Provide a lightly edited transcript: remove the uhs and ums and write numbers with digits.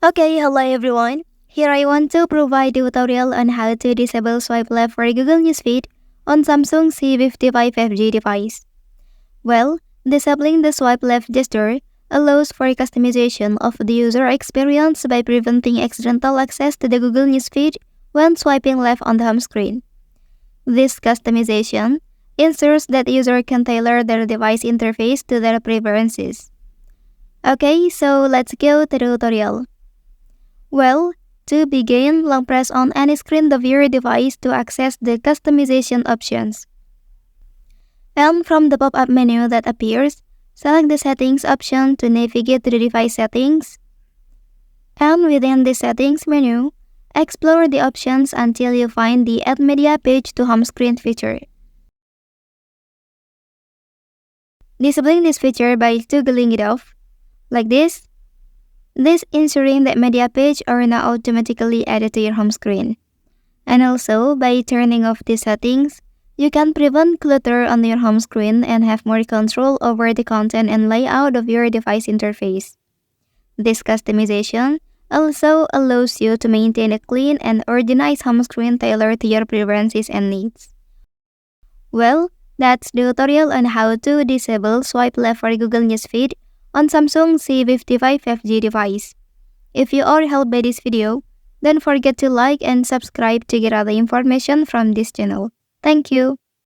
Okay, hello everyone. Here I want to provide a tutorial on how to disable swipe left for Google Newsfeed on Samsung C55 5G device. Well, disabling the swipe left gesture allows for customization of the user experience by preventing accidental access to the Google Newsfeed when swiping left on the home screen. This customization ensures that the user can tailor their device interface to their preferences. Okay, so let's go to the tutorial. Well, to begin, long press on any screen of your device to access the customization options. And from the pop-up menu that appears, select the Settings option to navigate to the device settings. And within the Settings menu, explore the options until you find the Add Media Page to Home Screen feature. Disabling this feature by toggling it off, like this. This ensuring that media page are now automatically added to your home screen. And also, by turning off these settings, you can prevent clutter on your home screen and have more control over the content and layout of your device interface. This customization also allows you to maintain a clean and organized home screen tailored to your preferences and needs. Well, that's the tutorial on how to disable swipe left for Google Newsfeed on Samsung C55 5G device. If you are helped by this video, don't forget to like and subscribe to get other information from this channel. Thank you.